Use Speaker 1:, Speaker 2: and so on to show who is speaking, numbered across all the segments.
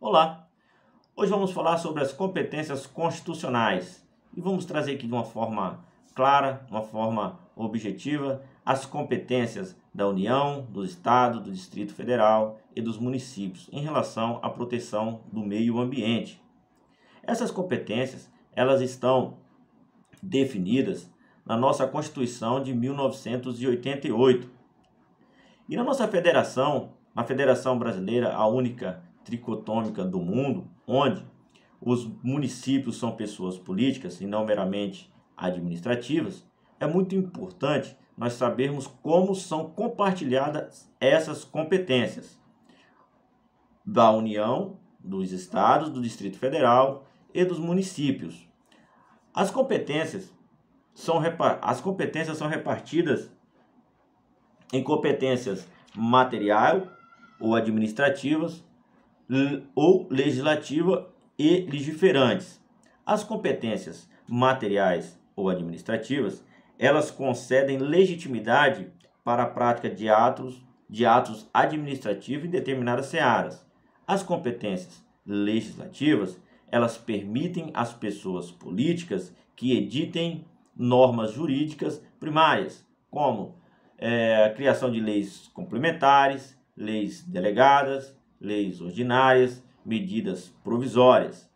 Speaker 1: Olá! Hoje vamos falar sobre as competências constitucionais e vamos trazer aqui de uma forma clara, de uma forma objetiva, as competências da União, do Estado, do Distrito Federal e dos municípios em relação à proteção do meio ambiente. Essas competências, elas estão definidas na nossa Constituição de 1988. E na nossa federação, na Federação Brasileira, a única tricotômica do mundo, onde os municípios são pessoas políticas e não meramente administrativas, é muito importante nós sabermos como são compartilhadas essas competências da União, dos estados, do Distrito Federal e dos municípios. As competências são repartidas em competências material ou administrativas ou legislativa e legiferantes. As competências materiais ou administrativas, elas concedem legitimidade para a prática de atos administrativos em determinadas searas. As competências legislativas, elas permitem às pessoas políticas que editem normas jurídicas primárias, como a criação de leis complementares, leis delegadas, leis ordinárias, medidas provisórias.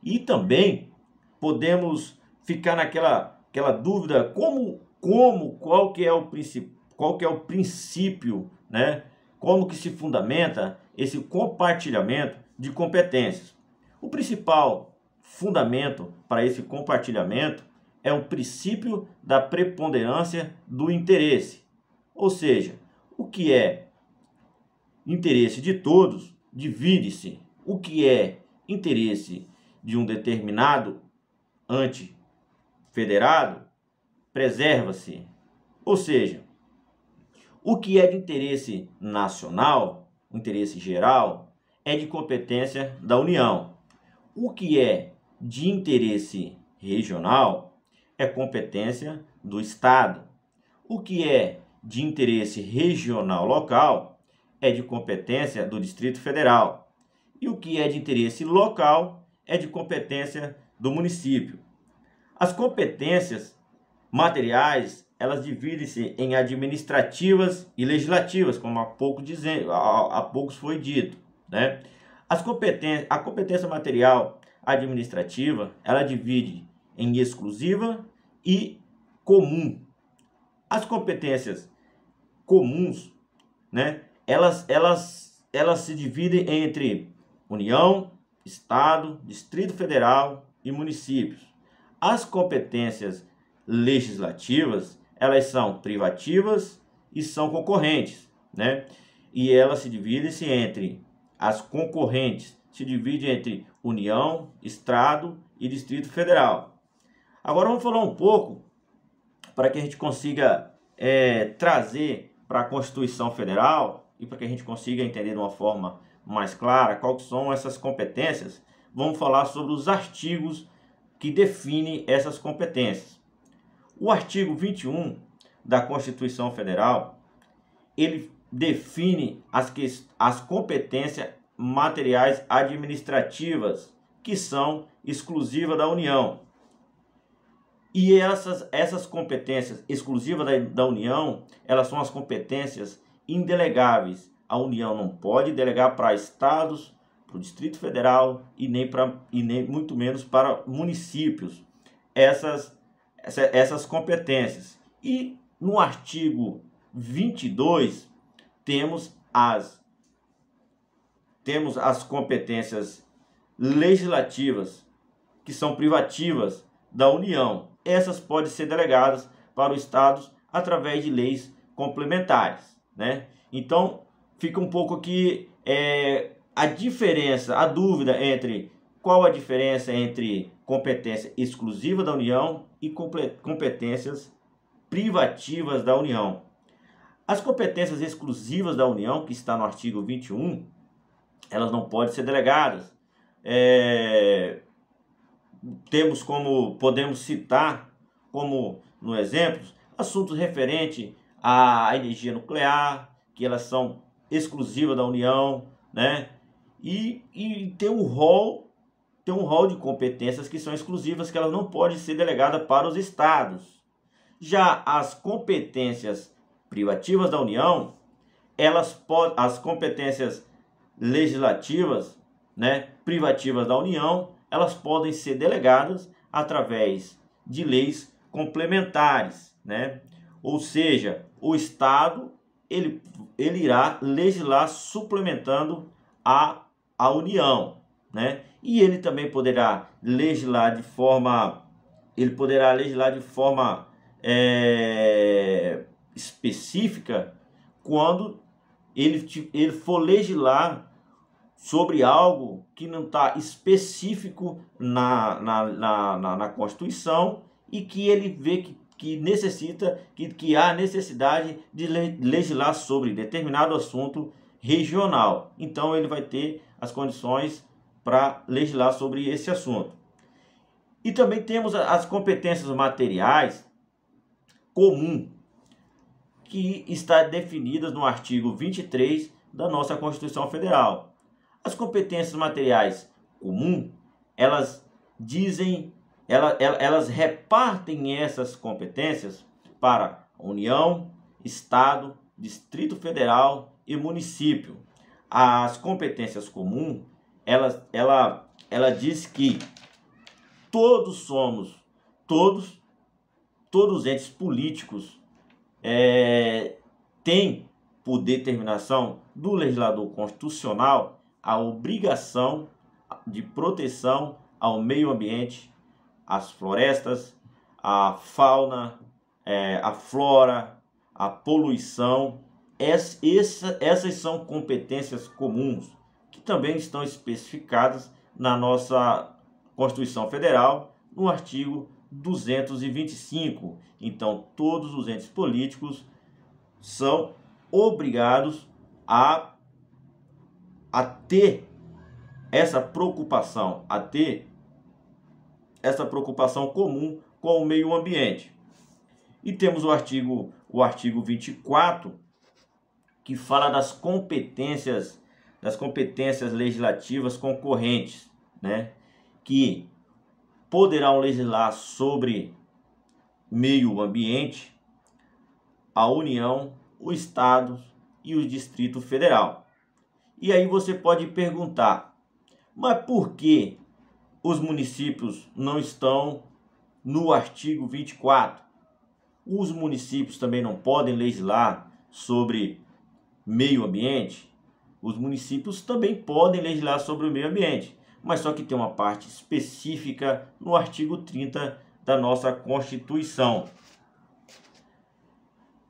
Speaker 1: E também podemos ficar naquela dúvida qual que é o princípio, né? Como que se fundamenta esse compartilhamento de competências. O principal fundamento para esse compartilhamento é o princípio da preponderância do interesse. Ou seja, o que é interesse de todos divide-se. O que é interesse de um determinado antifederado preserva-se. Ou seja, o que é de interesse nacional, interesse geral, é de competência da União. O que é de interesse regional é competência do Estado. O que é de interesse regional local é de competência do Distrito Federal. E o que é de interesse local é de competência do município. As competências materiais, elas dividem-se em administrativas e legislativas, como há pouco foi dito, né? A competência material administrativa, ela divide em exclusiva e comum. As competências comuns, né, elas se dividem entre União, Estado, Distrito Federal e municípios. As competências legislativas, elas são privativas e são concorrentes, né? E elas se dividem-se entre as concorrentes, se dividem entre União, Estado e Distrito Federal. Agora vamos falar um pouco para que a gente consiga trazer para a Constituição Federal e para que a gente consiga entender de uma forma mais clara quais são essas competências. Vamos falar sobre os artigos que definem essas competências. O artigo 21 da Constituição Federal, ele define as competências materiais administrativas que são exclusivas da União. E essas competências exclusivas da União, elas são as competências indelegáveis. A União não pode delegar para estados, para o Distrito Federal e nem muito menos para municípios essas competências. E no artigo 22 temos as competências legislativas, que são privativas da União. Essas podem ser delegadas para os estados através de leis complementares, né? Então, fica um pouco aqui a dúvida entre qual a diferença entre competência exclusiva da União e competências privativas da União. As competências exclusivas da União, que está no artigo 21, elas não podem ser delegadas. Podemos citar como no exemplo assuntos referentes à energia nuclear, que elas são exclusivas da União, né? e tem um rol de competências que são exclusivas, que elas não podem ser delegadas para os estados. Já as competências privativas da União, as competências legislativas, né, privativas da União, elas podem ser delegadas através de leis complementares, né? Ou seja, o Estado ele irá legislar suplementando a União, né? E ele também poderá legislar de forma específica quando ele for legislar sobre algo que não está específico na Constituição e que ele vê que há necessidade de legislar sobre determinado assunto regional. Então ele vai ter as condições para legislar sobre esse assunto. E também temos as competências materiais comum, que está definidas no artigo 23 da nossa Constituição Federal. As competências materiais comum, elas repartem essas competências para União, Estado, Distrito Federal e município. As competências comuns, ela diz que todos os entes políticos têm, por determinação do legislador constitucional, a obrigação de proteção ao meio ambiente, às florestas, à fauna, à flora, à poluição. Essas são competências comuns que também estão especificadas na nossa Constituição Federal, no artigo 225. Então, todos os entes políticos são obrigados a ter essa preocupação, comum com o meio ambiente. E temos o artigo 24, que fala das competências legislativas concorrentes, né? Que poderão legislar sobre meio ambiente a União, o Estado e o Distrito Federal. E aí você pode perguntar, mas por que os municípios não estão no artigo 24? Os municípios também não podem legislar sobre meio ambiente? Os municípios também podem legislar sobre o meio ambiente, mas só que tem uma parte específica no artigo 30 da nossa Constituição.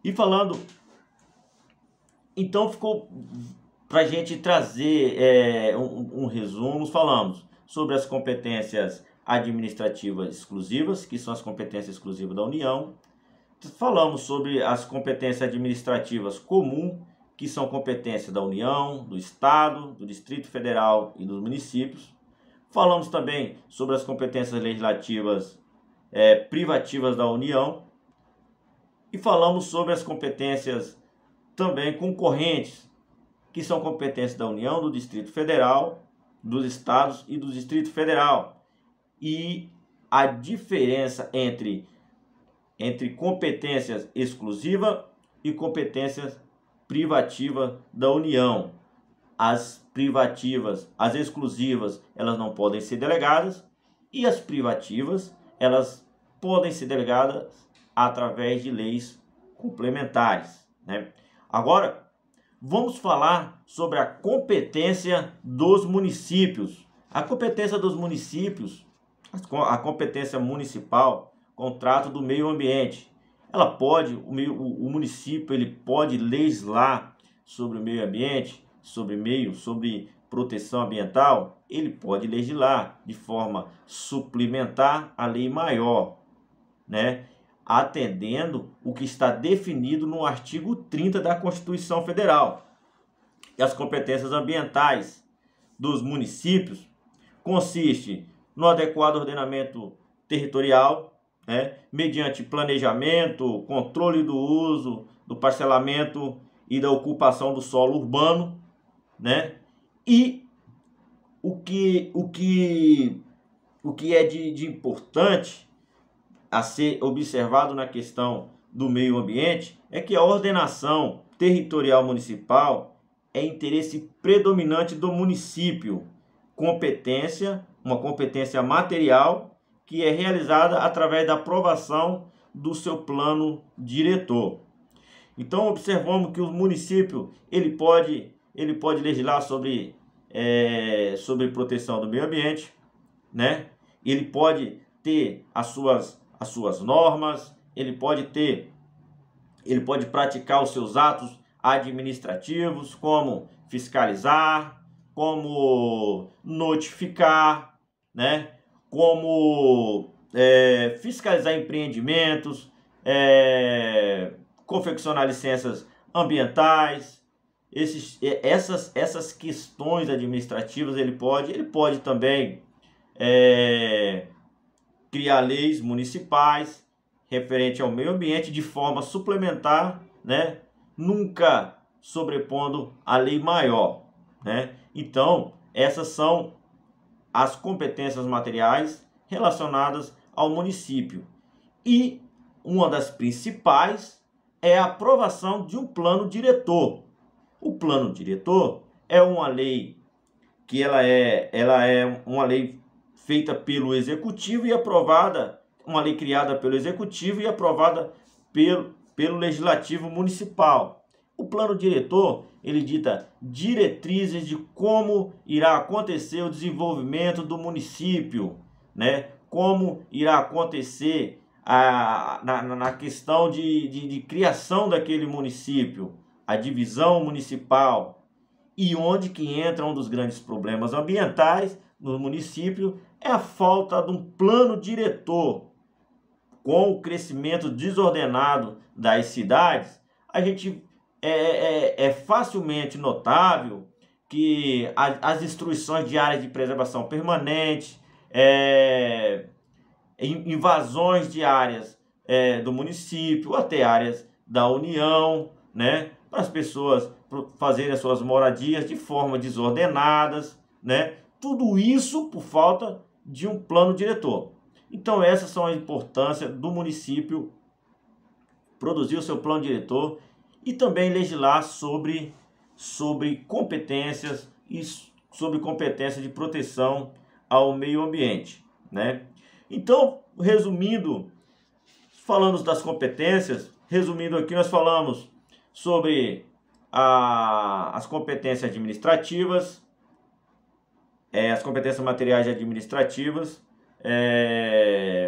Speaker 1: E falando, então ficou para a gente trazer um resumo. Falamos sobre as competências administrativas exclusivas, que são as competências exclusivas da União. Falamos sobre as competências administrativas comuns, que são competências da União, do Estado, do Distrito Federal e dos municípios. Falamos também sobre as competências legislativas privativas da União. E falamos sobre as competências também concorrentes, que são competências da União, do Distrito Federal, dos Estados e do Distrito Federal. E a diferença entre competências exclusivas e competências privativas da União. As exclusivas, elas não podem ser delegadas, e as privativas, elas podem ser delegadas através de leis complementares, né? Agora, vamos falar sobre a competência dos municípios. A competência dos municípios, a competência municipal, contrato do meio ambiente. O município ele pode legislar sobre o meio ambiente, sobre proteção ambiental. Ele pode legislar de forma suplementar à lei maior, né? Atendendo o que está definido no artigo 30 da Constituição Federal. E as competências ambientais dos municípios consiste no adequado ordenamento territorial, né, mediante planejamento, controle do uso, do parcelamento e da ocupação do solo urbano, né, e o que é de importante a ser observado na questão do meio ambiente é que a ordenação territorial municipal é interesse predominante do município, uma competência material que é realizada através da aprovação do seu plano diretor. Então observamos que o município ele pode legislar sobre proteção do meio ambiente, né? Ele pode ter as suas normas, ele pode praticar os seus atos administrativos, como fiscalizar, como notificar, né? Como fiscalizar empreendimentos, confeccionar licenças ambientais, essas questões administrativas ele pode também criar leis municipais referente ao meio ambiente de forma suplementar, né? Nunca sobrepondo a lei maior, né? Então, essas são as competências materiais relacionadas ao município. E uma das principais é a aprovação de um plano diretor. O plano diretor é uma lei que ela é uma lei feita pelo executivo e aprovada, uma lei criada pelo executivo e aprovada pelo legislativo municipal. O plano diretor, ele dita diretrizes de como irá acontecer o desenvolvimento do município, né? Como irá acontecer na questão de criação daquele município, a divisão municipal, e onde que entra um dos grandes problemas ambientais no município é a falta de um plano diretor. Com o crescimento desordenado das cidades, a gente é facilmente notável que as destruições de áreas de preservação permanente, invasões de áreas do município, até áreas da União, né, para as pessoas fazerem as suas moradias de forma desordenadas, né? Tudo isso por falta de um plano diretor. Então essas são a importância do município produzir o seu plano diretor e também legislar sobre competências e sobre competência de proteção ao meio ambiente, né? Então, resumindo, falando das competências, resumindo aqui, nós falamos sobre as competências administrativas, as competências materiais e administrativas,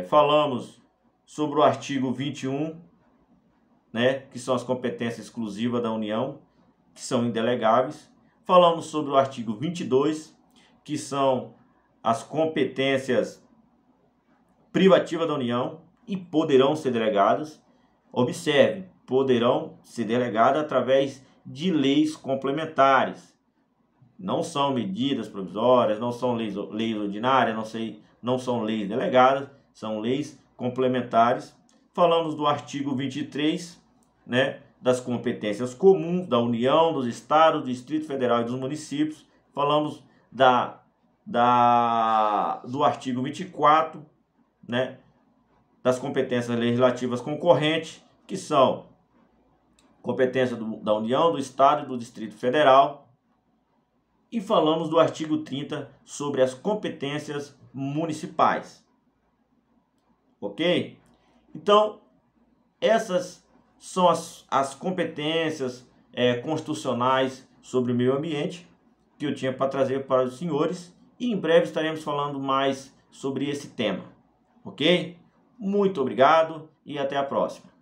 Speaker 1: falamos sobre o artigo 21, né, que são as competências exclusivas da União, que são indelegáveis. Falamos sobre o artigo 22, que são as competências privativas da União e poderão ser delegadas. Observe, poderão ser delegadas através de leis complementares. Não são medidas provisórias, não são leis ordinárias, não são leis delegadas, são leis complementares. Falamos do artigo 23, né, das competências comuns da União, dos Estados, do Distrito Federal e dos municípios. Falamos do artigo 24, né, das competências legislativas concorrentes, que são competência da União, do Estado e do Distrito Federal. E falamos do artigo 30 sobre as competências municipais. Ok? Então, essas são as competências constitucionais sobre o meio ambiente que eu tinha para trazer para os senhores. E em breve estaremos falando mais sobre esse tema. Ok? Muito obrigado e até a próxima.